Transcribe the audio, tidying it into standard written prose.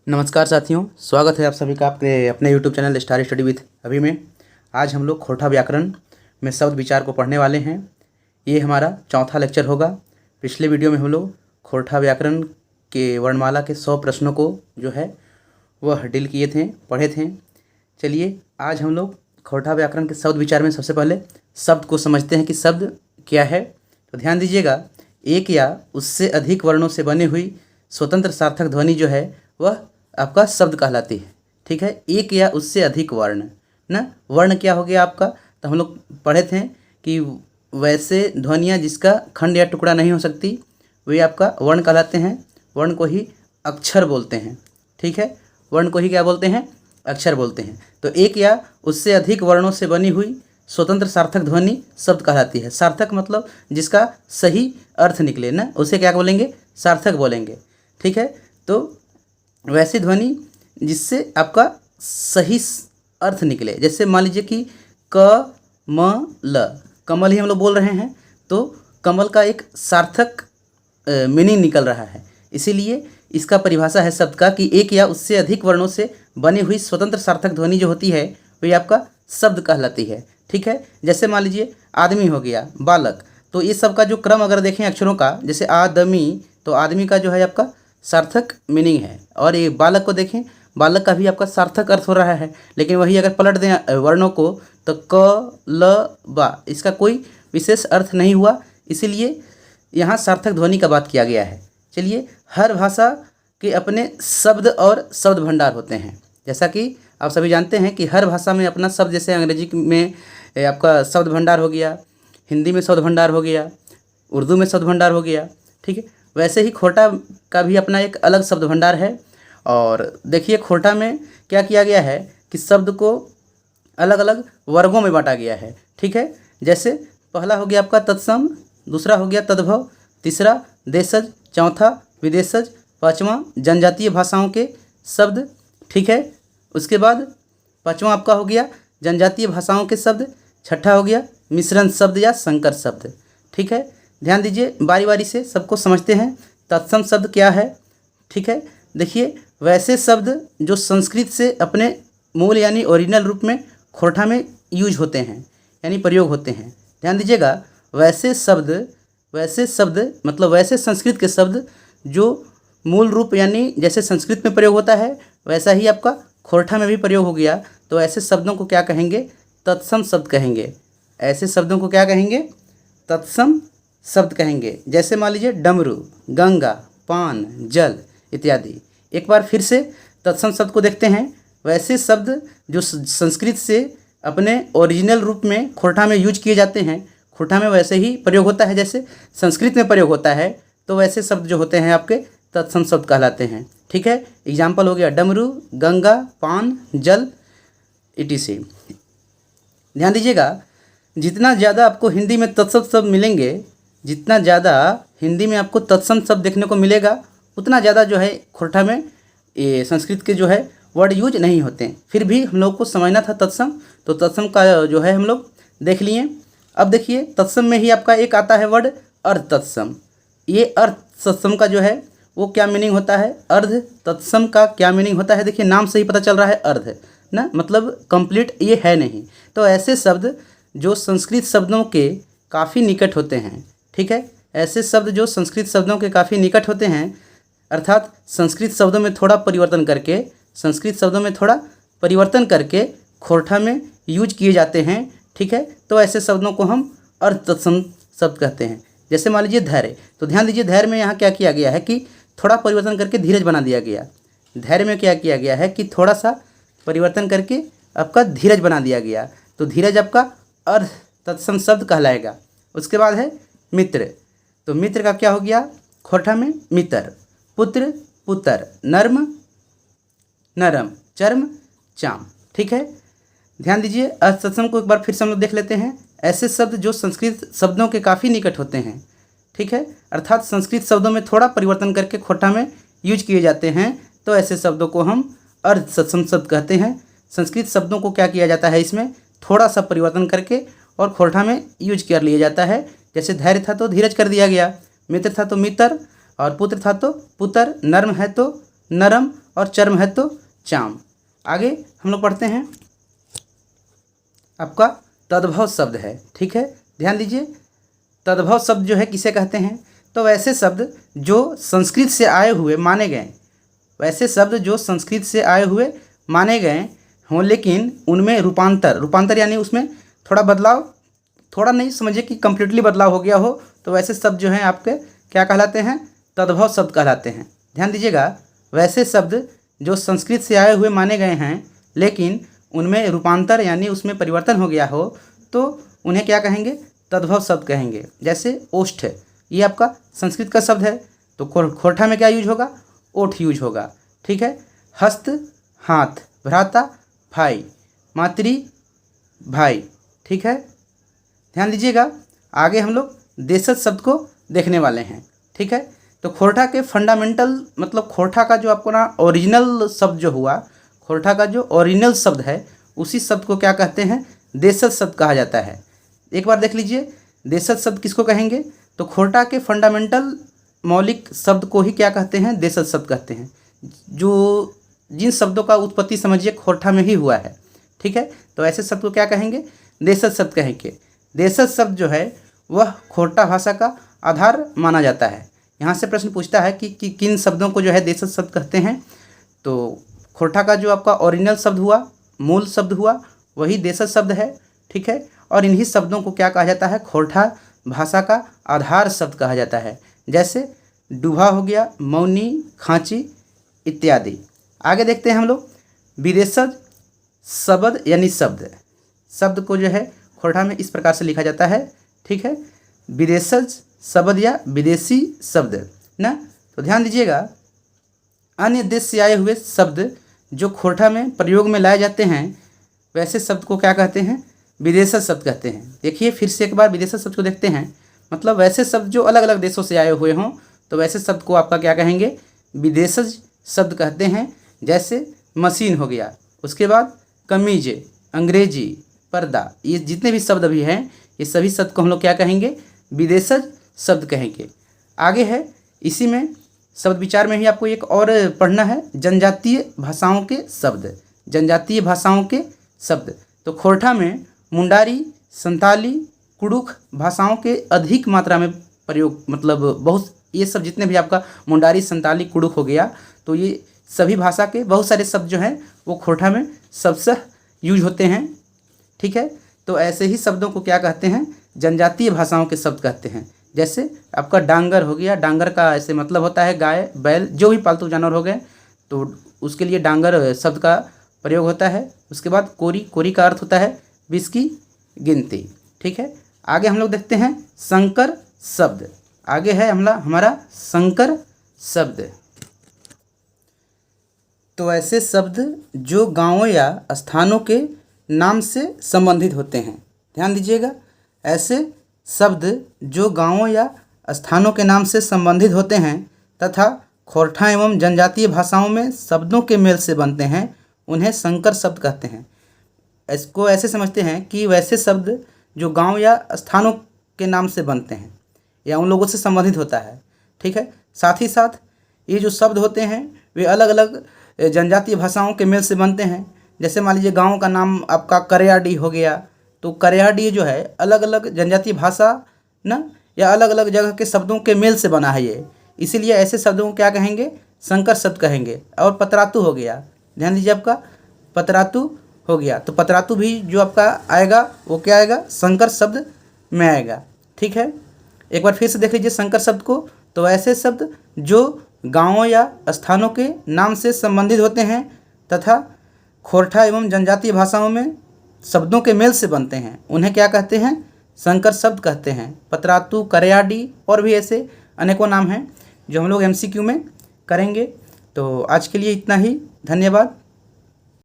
नमस्कार साथियों, स्वागत है आप सभी का आपके अपने YouTube channel star study with अभी में। आज हम लोग खोरठा व्याकरण में शब्द विचार को पढ़ने वाले हैं। ये हमारा चौथा लेक्चर होगा। पिछले वीडियो में हम लोग खोरठा व्याकरण के वर्णमाला के 100 प्रश्नों को जो है वह डील किए थे, पढ़े थे। चलिए आज हम लोग खोरठा व्याकरण के शब्द विचार में सबसे पहले शब्द को समझते हैं कि शब्द क्या है। तो ध्यान दीजिएगा, एक या उससे अधिक वर्णों से बनी हुई स्वतंत्र सार्थक ध्वनि जो है वह आपका शब्द कहलाती है। ठीक है, एक या उससे अधिक वर्ण ना, वर्ण क्या हो गया आपका, तो हम लोग पढ़े थे कि वैसे ध्वनियाँ जिसका खंड या टुकड़ा नहीं हो सकती वे आपका वर्ण कहलाते हैं। वर्ण को ही अक्षर बोलते हैं। ठीक है, वर्ण को ही क्या बोलते हैं, अक्षर बोलते हैं। तो एक या उससे अधिक वर्णों से बनी हुई स्वतंत्र सार्थक ध्वनि शब्द कहलाती है। सार्थक मतलब जिसका सही अर्थ निकले ना, उसे क्या बोलेंगे, सार्थक बोलेंगे। ठीक है, तो वैसी ध्वनि जिससे आपका सही अर्थ निकले, जैसे मान लीजिए कि क म ल, कमल ही हम लोग बोल रहे हैं तो कमल का एक सार्थक मीनिंग निकल रहा है। इसीलिए इसका परिभाषा है शब्द का कि एक या उससे अधिक वर्णों से बनी हुई स्वतंत्र सार्थक ध्वनि जो होती है वही आपका शब्द कहलाती है। ठीक है, जैसे मान लीजिए आदमी हो गया, बालक, तो ये सब का जो क्रम अगर देखें अक्षरों का, जैसे आदमी, तो आदमी का जो है आपका सार्थक मीनिंग है। और ये बालक को देखें, बालक का भी आपका सार्थक अर्थ हो रहा है। लेकिन वही अगर पलट दें वर्णों को तो क ल बा, इसका कोई विशेष अर्थ नहीं हुआ। इसीलिए यहाँ सार्थक ध्वनि का बात किया गया है। चलिए, हर भाषा के अपने शब्द और शब्द भंडार होते हैं। जैसा कि आप सभी जानते हैं कि हर भाषा में अपना शब्द, जैसे अंग्रेजी में आपका शब्द भंडार हो गया, हिंदी में शब्द भंडार हो गया, उर्दू में शब्द भंडार हो गया। ठीक है, वैसे ही खोरठा का भी अपना एक अलग शब्द भंडार है। और देखिए खोरठा में क्या किया गया है कि शब्द को अलग अलग वर्गों में बांटा गया है। ठीक है, जैसे पहला हो गया आपका तत्सम, दूसरा हो गया तद्भव, तीसरा देशज, चौथा विदेशज, पांचवा जनजातीय भाषाओं के शब्द। ठीक है, उसके बाद पांचवा आपका हो गया जनजातीय भाषाओं के शब्द, छठा हो गया मिश्रण शब्द या संकर शब्द। ठीक है, ध्यान दीजिए, बारी बारी से सबको समझते हैं। तत्सम शब्द क्या है। ठीक है, देखिए वैसे शब्द जो संस्कृत से अपने मूल यानी ओरिजिनल रूप में खोरठा में यूज होते हैं यानी प्रयोग होते हैं। ध्यान दीजिएगा, वैसे शब्द मतलब वैसे संस्कृत के शब्द जो मूल रूप यानी जैसे संस्कृत में प्रयोग होता है वैसा ही आपका खोरठा में भी प्रयोग हो गया। तो ऐसे शब्दों को क्या कहेंगे, तत्सम शब्द कहेंगे। ऐसे शब्दों को क्या कहेंगे, तत्सम शब्द कहेंगे। जैसे मान लीजिए डमरू, गंगा, पान, जल इत्यादि। एक बार फिर से तत्सम शब्द को देखते हैं। वैसे शब्द जो संस्कृत से अपने ओरिजिनल रूप में खोरठा में यूज किए जाते हैं, खोरठा में वैसे ही प्रयोग होता है जैसे संस्कृत में प्रयोग होता है, तो वैसे शब्द जो होते हैं आपके तत्सम शब्द कहलाते हैं। ठीक है, एग्जाम्पल हो गया डमरू, गंगा, पान, जल etc। ध्यान दीजिएगा, जितना ज़्यादा आपको हिंदी में तत्सम शब्द मिलेंगे, जितना ज़्यादा हिंदी में आपको तत्सम शब्द देखने को मिलेगा, उतना ज़्यादा जो है खोरठा में ये संस्कृत के जो है वर्ड यूज नहीं होते हैं। फिर भी हम लोग को समझना था तत्सम, तो तत्सम का जो है हम लोग देख लिए। अब देखिए तत्सम में ही आपका एक आता है वर्ड अर्ध तत्सम। ये अर्ध तत्सम का जो है वो क्या मीनिंग होता है, अर्ध तत्सम का क्या मीनिंग होता है। देखिए नाम से ही पता चल रहा है, अर्ध ना मतलब कंप्लीट ये है नहीं। तो ऐसे शब्द जो संस्कृत शब्दों के काफ़ी निकट होते हैं। ठीक है, ऐसे शब्द जो संस्कृत शब्दों के काफ़ी निकट होते हैं, अर्थात संस्कृत शब्दों में थोड़ा परिवर्तन करके खोरठा में यूज किए जाते हैं। ठीक है, तो ऐसे शब्दों को हम अर्ध तत्सम शब्द कहते हैं। जैसे मान लीजिए धैर्य, तो ध्यान दीजिए धैर्य में यहाँ क्या किया गया है कि थोड़ा परिवर्तन करके धीरज बना दिया गया। धैर्य में क्या किया गया है कि थोड़ा सा परिवर्तन करके आपका धीरज बना दिया गया, तो धीरज आपका अर्ध तत्सम शब्द कहलाएगा। उसके बाद है मित्र, तो मित्र का क्या हो गया खोरठा में मित्र, पुत्र, पुत्र, नर्म, नरम, चर्म, चाम। ठीक है, ध्यान दीजिए अर्ध तत्सम को एक बार फिर से हम लोग देख लेते हैं। ऐसे शब्द जो संस्कृत शब्दों के काफ़ी निकट होते हैं। ठीक है, अर्थात संस्कृत शब्दों में थोड़ा परिवर्तन करके खोरठा में यूज किए जाते हैं, तो ऐसे शब्दों को हम अर्ध तत्सम शब्द कहते हैं। संस्कृत शब्दों को क्या किया जाता है, इसमें थोड़ा सा परिवर्तन करके और खोरठा में यूज कर लिया जाता है। जैसे धैर्य था तो धीरज कर दिया गया, मित्र था तो मित्र, और पुत्र था तो पुत्र, नर्म है तो नरम, और चर्म है तो चाम। आगे हम लोग पढ़ते हैं, आपका तद्भव शब्द है, ठीक है, ध्यान दीजिए। तद्भव शब्द जो है किसे कहते हैं? तो वैसे शब्द जो संस्कृत से आए हुए माने गए, वैसे शब्द जो संस्कृत से आए हुए माने गए हों, लेकिन उनमें रूपांतर यानी उसमें थोड़ा बदलाव, थोड़ा नहीं समझिए कि कम्प्लीटली बदलाव हो गया हो, तो वैसे शब्द जो हैं आपके क्या कहलाते हैं? तद्भव शब्द कहलाते हैं। ध्यान दीजिएगा, वैसे शब्द जो संस्कृत से आए हुए माने गए हैं लेकिन उनमें रूपांतर यानी उसमें परिवर्तन हो गया हो, तो उन्हें क्या कहेंगे? तद्भव शब्द कहेंगे। जैसे ओष्ठ, ये आपका संस्कृत का शब्द है, तो खोरठा में क्या यूज होगा? ओठ यूज होगा, ठीक है। हस्त हाथ, भ्राता भाई, मातृ भाई, ठीक है। ध्यान दीजिएगा, आगे हम लोग देशज शब्द को देखने वाले हैं, ठीक है। तो खोरठा के फंडामेंटल मतलब खोरठा का जो आपको ना ओरिजिनल शब्द जो हुआ, खोरठा का जो ओरिजिनल शब्द है उसी शब्द को क्या कहते हैं? देशज शब्द कहा जाता है। एक बार देख लीजिए, देशज शब्द किसको कहेंगे? तो खोरठा के फंडामेंटल मौलिक शब्द को ही क्या कहते हैं? देशज शब्द कहते हैं। जो जिन शब्दों का उत्पत्ति समझिए खोरठा में ही हुआ है, ठीक है, तो ऐसे शब्द को क्या कहेंगे? देशज शब्द कहेंगे। देशज शब्द जो है वह खोरठा भाषा का आधार माना जाता है। यहाँ से प्रश्न पूछता है कि किन शब्दों को जो है देशज शब्द कहते हैं? तो खोरठा का जो आपका ओरिजिनल शब्द हुआ, मूल शब्द हुआ, वही देशज शब्द है, ठीक है। और इन्हीं शब्दों को क्या कहा जाता है? खोरठा भाषा का आधार शब्द कहा जाता है। जैसे डूबा हो गया, मौनी, खांची इत्यादि। आगे देखते हैं हम लोग, विदेशज शब्द यानी शब्द को जो है खोरठा में इस प्रकार से लिखा जाता है, ठीक है, विदेशज शब्द या विदेशी शब्द ना। तो ध्यान दीजिएगा, अन्य देश से आए हुए शब्द जो खोरठा में प्रयोग में लाए जाते हैं वैसे शब्द को क्या कहते हैं? विदेशज शब्द कहते हैं। देखिए फिर से एक बार विदेशज शब्द को देखते हैं, मतलब वैसे शब्द जो अलग अलग देशों से आए हुए हों, तो वैसे शब्द को आपका क्या कहेंगे? विदेशज शब्द कहते हैं। जैसे मशीन हो गया, उसके बाद कमीज, अंग्रेजी, पर्दा, ये जितने भी शब्द अभी हैं ये सभी शब्द को हम लोग क्या कहेंगे? विदेशज शब्द कहेंगे। आगे है इसी में शब्द विचार में ही आपको एक और पढ़ना है, जनजातीय भाषाओं के शब्द। जनजातीय भाषाओं के शब्द, तो खोरठा में मुंडारी, संताली, कुड़ुख भाषाओं के अधिक मात्रा में प्रयोग, मतलब बहुत, ये सब जितने भी आपका मुंडारी, संताली, कुड़ुख हो गया, तो ये सभी भाषा के बहुत सारे शब्द जो हैं वो खोरठा में सबसे यूज होते हैं, ठीक है। तो ऐसे ही शब्दों को क्या कहते हैं? जनजातीय भाषाओं के शब्द कहते हैं। जैसे आपका डांगर हो गया, डांगर का ऐसे मतलब होता है गाय, बैल, जो भी पालतू जानवर हो गए, तो उसके लिए डांगर शब्द का प्रयोग होता है। उसके बाद कोरी का अर्थ होता है 20 की गिनती, ठीक है। आगे हम लोग देखते हैं संकर शब्द। आगे है हमारा संकर शब्द। तो ऐसे शब्द जो गांवों या स्थानों के नाम से संबंधित होते हैं। ध्यान दीजिएगा, ऐसे शब्द जो गांवों या स्थानों के नाम से संबंधित होते हैं तथा खोरठा एवं जनजातीय भाषाओं में शब्दों के मेल से बनते हैं, उन्हें संकर शब्द कहते हैं। इसको ऐसे समझते हैं कि वैसे शब्द जो गांव या स्थानों के नाम से बनते हैं या उन लोगों से संबंधित होता है, ठीक है। साथ ही साथ ये जो शब्द होते हैं वे अलग अलग जनजातीय भाषाओं के मेल से बनते हैं। जैसे मान लीजिए गांव का नाम आपका करयाडी हो गया, तो करयाडी जो है अलग अलग जनजातीय भाषा ना या अलग अलग जगह के शब्दों के मेल से बना है ये, इसीलिए ऐसे शब्दों को क्या कहेंगे? संकर शब्द कहेंगे। और पतरातू हो गया, ध्यान दीजिए, आपका पतरातू हो गया, तो पतरातू भी जो आपका आएगा वो क्या आएगा? संकर शब्द में आएगा, ठीक है। एक बार फिर से देख लीजिए संकर शब्द को, तो ऐसे शब्द जो गांवों या स्थानों के नाम से संबंधित होते हैं तथा खोरठा एवं जनजातीय भाषाओं में शब्दों के मेल से बनते हैं, उन्हें क्या कहते हैं? संकर शब्द कहते हैं। पतरातू, करयाडी और भी ऐसे अनेकों नाम हैं जो हम लोग MCQ में करेंगे। तो आज के लिए इतना ही, धन्यवाद।